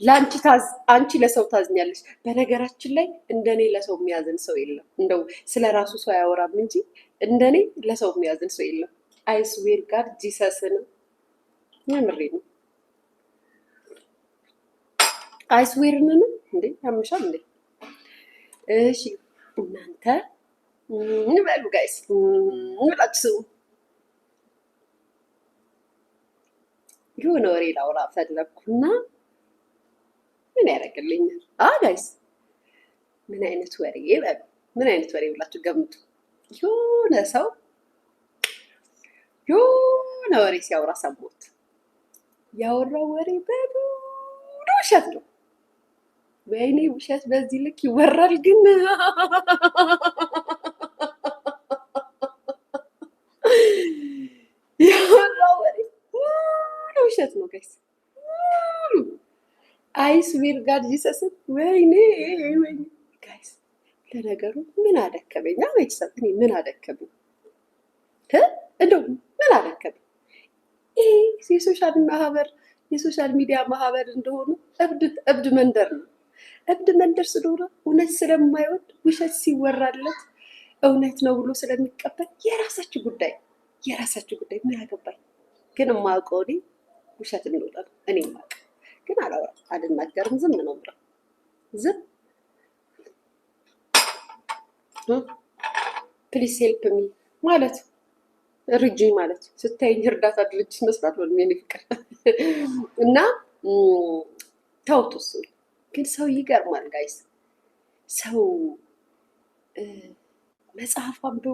አንቺ ለሰው ታዝኛለሽ። በነገራችን ላይ እንደኔ ለሰው የሚያዝን ሰው የለም። እንደው ስለ ራሱ ሰው አያወራም እንጂ እንደኔ ለሰው የሚያዝን ሰው የለም። አይስዌር ጋር ጂሰስን የምሬ ነው። አይስዌርንን እንዴ ያምሻል እንዴ? እሺ እናንተ በሉ ጋይስ ብላችሁ የሆነ ወሬ ላውራ ፈለግኩና ምን ያደርግልኛል? ጋይስ ምን አይነት ወሬ በሉ፣ ምን አይነት ወሬ ብላችሁ ገምቱ። የሆነ ሰው የሆነ ወሬ ሲያወራ ሰማሁት። ያወራው ወሬ በሙሉ ውሸት ነው። ወይኔ ውሸት በዚህ ልክ ይወራል ግን ያወራው ወሬ ሙሉ ውሸት ነው ጋይስ። አይስዌር ጋር ጂሰስን ወይኔ ጋይስ። ለነገሩ ምን አደከመኝ? ቤተሰብ እኔ ምን አደከመኝ? እንደው ምን አደከመኝ? ይሄ የሶሻል ሚዲያ ማህበር እንደሆነ እብድ መንደር ነው። እብድ መንደር ስለሆነ እውነት ስለማይወድ ውሸት ሲወራለት እውነት ነው ብሎ ስለሚቀበል የራሳችሁ ጉዳይ ምን አገባኝ? ግን የማውቀው እኔ ውሸት እንደሆነ ነው። እኔ የማውቀው ግን አላወራም፣ አልናገርም፣ ዝም ነው የምለው። ዝም ፕሊስ ሄልፕ ሚ ማለት ርጅኝ ማለት ስታይኝ እርዳታ ድርጅት መስራት ነው የኔ ፍቅር። እና ተውት እሱን። ግን ሰው ይገርማል ጋይስ። ሰው መጽሐፍ አንብቦ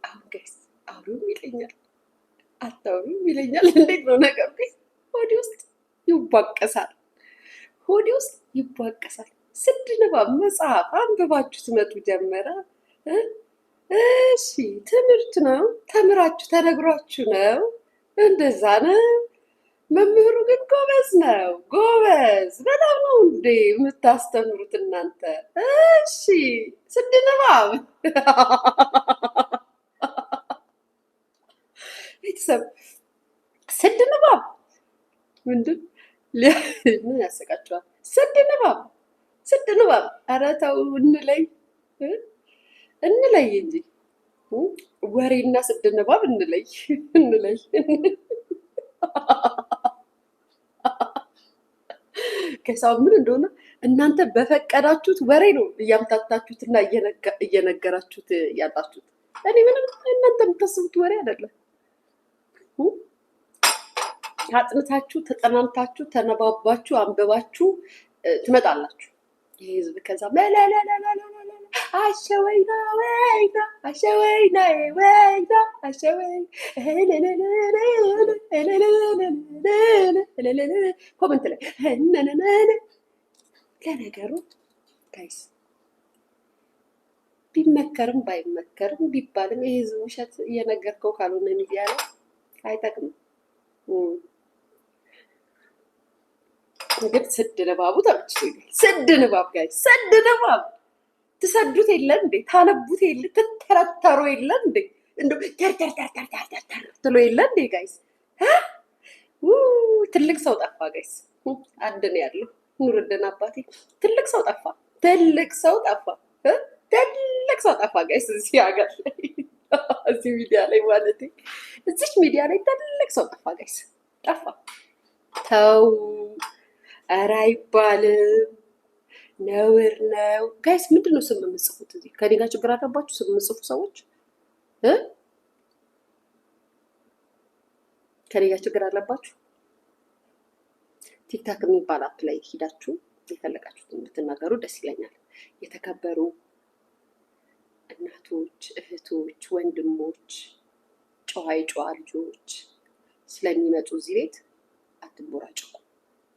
አሁን ጋይስ አውሪውም ይለኛል አታውሪውም ይለኛል። እንዴት ነው ነገር? ሆዴ ውስጥ ይቧቀሳል። ስድ ንባብ መጽሐፍ አንብባችሁ ትመጡ ጀመረ። እሺ ትምህርት ነው፣ ተምራችሁ ተነግሯችሁ ነው፣ እንደዛ ነው። መምህሩ ግን ጎበዝ ነው፣ ጎበዝ በጣም ነው እንዴ የምታስተምሩት እናንተ። እሺ ስድ ንባብ ቤተሰብ ስድ ንባብ ምንድን ምን ያሰቃቸዋል? ስድ ንባብ ኧረ ተው እንለይ እንጂ ወሬና ስድ ንባብ እንለይ። ከሰው ምን እንደሆነ እናንተ በፈቀዳችሁት ወሬ ነው እያምታታችሁትና እየነገራችሁት ያላችሁት። እኔ ምንም እናንተ የምታስቡት ወሬ አይደለም። አጥንታችሁ ተጠናንታችሁ ተነባባችሁ አንብባችሁ ትመጣላችሁ። ይህ ህዝብ ከዛ አሸወይና ኮመንት ላይ ለነገሩ ጋይስ ቢመከርም ባይመከርም ቢባልም ይህ ህዝብ ውሸት እየነገርከው ካልሆነ ሚዲያ ላይ አይጠቅምም። ግን ስድ ንባቡ ተመችቶኛል። ስድ ንባብ ጋይስ፣ ስድ ንባብ ትሰዱት የለ እንዴ? ታነቡት የለ? ትተረተሩ የለ እንዴ? እንደው ተርተር ትሎ የለ እንዴ ጋይስ? ትልቅ ሰው ጠፋ ጋይስ። አንድ ነው ያለው ኑርልን አባቴ። ትልቅ ሰው ጠፋ ጋይስ እዚህ ሀገር ላይ እዚህ ሚዲያ ላይ ማለት እዚች ሚዲያ ላይ ትልቅ ሰው ጠፋ ጋይስ፣ ጠፋ። ተው ኧረ አይባልም፣ ነውር ነው ጋይስ። ምንድን ነው ስም የምጽፉት? እዚህ ከኔ ጋር ችግር አለባችሁ? ስም የምጽፉ ሰዎች ከኔ ጋር ችግር አለባችሁ? ቲክታክ የሚባል አፕ ላይ ሂዳችሁ የፈለጋችሁትን ብትናገሩ ደስ ይለኛል። የተከበሩ እናቶች፣ እህቶች፣ ወንድሞች፣ ጨዋ ልጆች ስለሚመጡ እዚህ ቤት አትቦራጨቁ።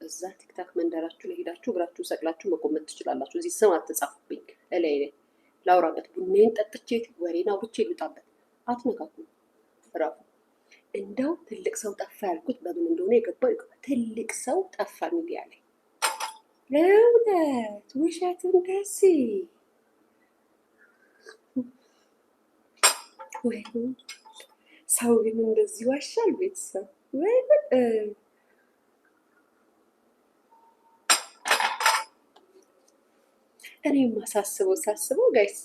እዛ ቲክታክ መንደራችሁ ላይ ሄዳችሁ እግራችሁ ሰቅላችሁ መቆመጥ ትችላላችሁ። እዚህ ስም አትጻፉብኝ። እላይ ላውራበት፣ ቡናዬን ጠጥቼ ወሬን አውርቼ ልውጣበት። አትነካኩ። ራፉ። እንደው ትልቅ ሰው ጠፋ ያልኩት በምን እንደሆነ የገባው ትልቅ ሰው ጠፋ ሚዲያ ላይ። እውነት ውሸት እንደዚህ ወይ ሰው ግን እንደዚህ ዋሻል? ቤተሰብ ወይ እኔ ሳስበው ጋይስ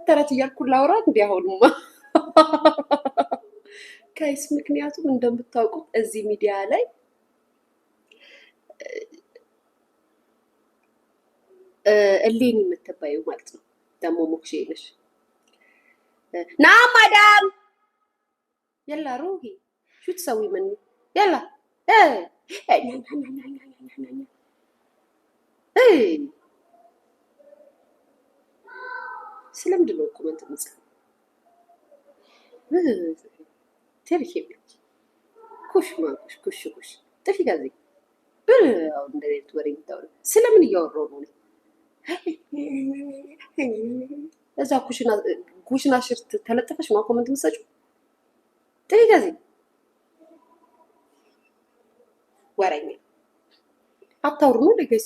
ተረት እያልኩ ላውራ እንዲ አሁንማ ጋይስ። ምክንያቱም እንደምታውቁት እዚህ ሚዲያ ላይ እሌኒ የምትባዩ ማለት ነው ደግሞ ሞክሼ ነሽ ና ማዳም የላ ሩሂ ሹ ትሰዊ ምን የላ ስለምንድን ነው ኮመንት የምጽፈው? ትርኪ ኩሽ ማኩሽ ኩሽ ኩሽ ጥፊ ጋዜ አሁን እንደሌት ወሬ የምታወሪው ስለምን እያወራሁ ነው? እዛ ኩሽና ሽርት ተለጥፈሽ ነው ኮመንት የምትሰጪው? ጥፊ ጋዜ ወረኛ አታውሩ ነው እንዴ ጋይስ?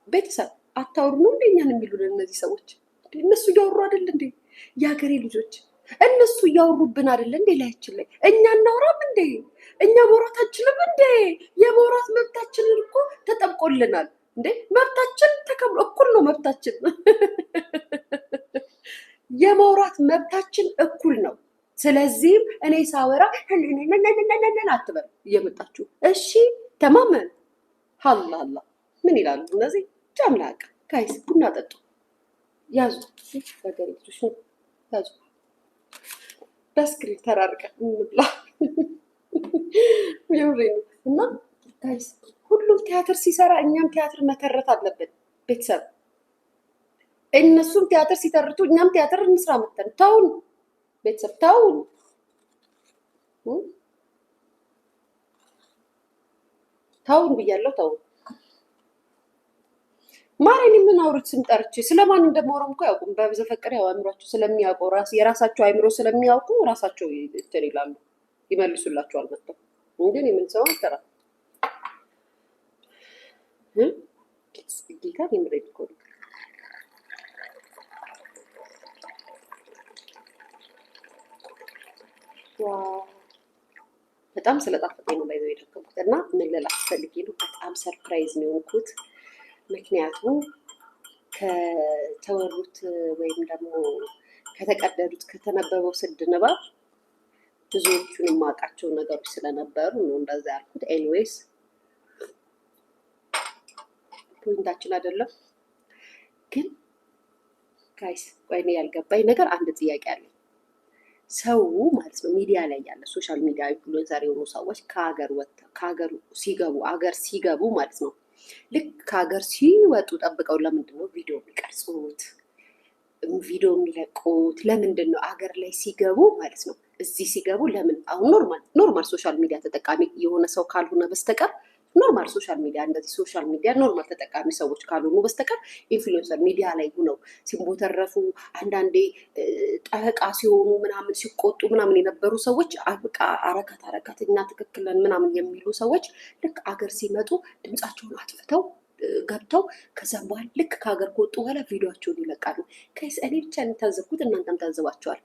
ቤተሰብ አታውሩ ነው እንዴ እኛን የሚሉን እነዚህ ሰዎች? እነሱ እያወሩ አይደል እንዴ? የሀገሬ ልጆች እነሱ እያወሩብን አይደል እንዴ? ላያችን ላይ እኛ እናውራም እንዴ? እኛ መውራት አንችልም እንዴ? የመውራት መብታችንን እኮ ተጠብቆልናል እንዴ? መብታችን ተከብሮ እኩል ነው መብታችን። የመውራት መብታችን እኩል ነው። ስለዚህም እኔ ሳወራ አትበል እየመጣችሁ እሺ። ተማመን ሀላላ ምን ይላሉ እነዚህ ጨምላቅ ጋይስ? ቡና ጠጡ ያዙ ሀገሬ ልጆች ያዙ። በስክሪን ተራርቀን እንብላ የምሬ ነው። እና ጋይስ ሁሉም ቲያትር ሲሰራ እኛም ቲያትር መተረት አለብን ቤተሰብ። እነሱም ቲያትር ሲተርቱ እኛም ቲያትር እንስራ መተን። ተውን ቤተሰብ ተውን። ተውን ብያለሁ ተውን። ማርያም ምን አውርት ስም ጠርቼ ስለማን እንደማወራም እኮ ያውቁም። በዘፈቀደ ያው አእምሯቸው ስለሚያውቁ የራሳቸው አእምሮ ስለሚያውቁ ራሳቸው እንትን ይላሉ ይመልሱላቸዋል መጥተው እንጂ ምን ሰው አልጠራ ጌታ ይምረድ እኮ በጣም ስለጣፈጠኝ ነው ባይዘው የደከምኩት እና ምን ልላችሁ ፈልጌ ነው በጣም ሰርፕራይዝ ነው የሆንኩት። ምክንያቱም ከተወሩት ወይም ደግሞ ከተቀደዱት ከተነበበው ስድ ንባብ ብዙዎቹን የማውቃቸው ነገሮች ስለነበሩ ነው እንደዛ ያልኩት። ኤኒዌይስ ፖይንታችን አይደለም ግን ጋይስ፣ ቆይ እኔ ያልገባኝ ነገር አንድ ጥያቄ አለኝ። ሰው ማለት ነው ሚዲያ ላይ ያለ ሶሻል ሚዲያ ኢንፍሉዌንሰር የሆኑ ሰዎች ከሀገር ወጥተው ከሀገር ሲገቡ አገር ሲገቡ ማለት ነው ልክ ከሀገር ሲወጡ ጠብቀው ለምንድን ነው ቪዲዮ የሚቀርጹት ቪዲዮ የሚለቁት? ለምንድን ነው አገር ላይ ሲገቡ ማለት ነው እዚህ ሲገቡ ለምን? አሁን ኖርማል ሶሻል ሚዲያ ተጠቃሚ የሆነ ሰው ካልሆነ በስተቀር ኖርማል ሶሻል ሚዲያ እንደዚህ ሶሻል ሚዲያ ኖርማል ተጠቃሚ ሰዎች ካልሆኑ በስተቀር ኢንፍሉዌንሰር ሚዲያ ላይ ሆነው ሲንቦተረፉ አንዳንዴ ጠበቃ ሲሆኑ ምናምን ሲቆጡ ምናምን የነበሩ ሰዎች በቃ አረጋት እኛ ትክክል ነን ምናምን የሚሉ ሰዎች ልክ አገር ሲመጡ ድምፃቸውን አጥፍተው ገብተው ከዛም በኋላ ልክ ከሀገር ከወጡ በኋላ ቪዲዮቸውን ይለቃሉ። ከይስ እኔ ብቻ የታዘብኩት እናንተም ታዘባቸዋል።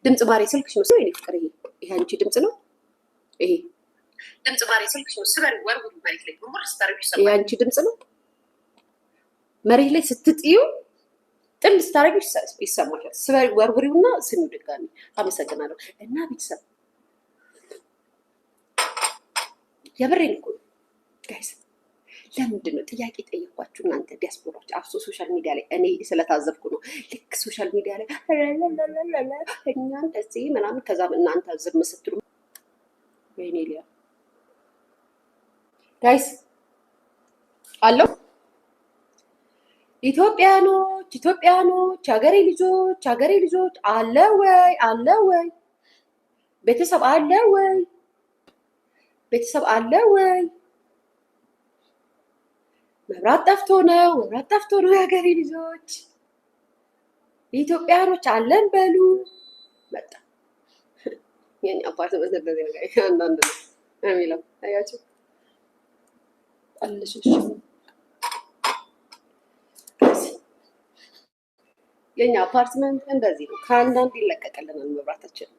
ድምፅ ማሬ ስልክሽ ነው የኔ ፍቅር፣ ይሄ አንቺ ድምፅ ነው። ይሄ ድምፅ ማሬ ስልክሽ ነው። ስበር ወርውሩ መሬት ላይ ወርውር ስታረጊ ይሰማል። ይሄ አንቺ ድምፅ ነው። መሬት ላይ ስትጥዩ ጥል ስታረጊ ይሰማሻል። ስበር ወርውሪውና ስሚው ድጋሚ። አመሰግናለሁ። እና ቤተሰብ የብሬን እኮ ጋይስ ለምንድን ነው ጥያቄ ጠየኳችሁ? እናንተ ዲያስፖራዎች አብሶ ሶሻል ሚዲያ ላይ እኔ ስለታዘብኩ ነው። ልክ ሶሻል ሚዲያ ላይ እኛ እንደዚህ ምናምን ከዛ እናንተ ዝም ስትሉ ወይኔ ሊያ ጋይስ አለው ኢትዮጵያኖች ሀገሬ ልጆች አለ ወይ ቤተሰብ አለ ወይ? መብራት ጠፍቶ ነው የሀገሬ ልጆች ኢትዮጵያኖች አለን በሉ። መጣ የኛ አፓርትመንት እንደዚህ ነገር አንዳንድ ነው የሚለው አያችሁ። አለሽሽ የኛ አፓርትመንት እንደዚህ ነው። ከአንዳንድ ይለቀቀልናል መብራታችን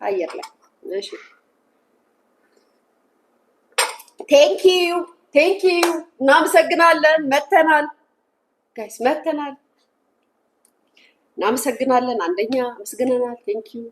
አየር ላይ። እሺ ቴንክ ቴንኪዩ እናመሰግናለን። መተናል ጋይስ መተናል። እናመሰግናለን። አንደኛ አመስግነናል። ቴንኪዩ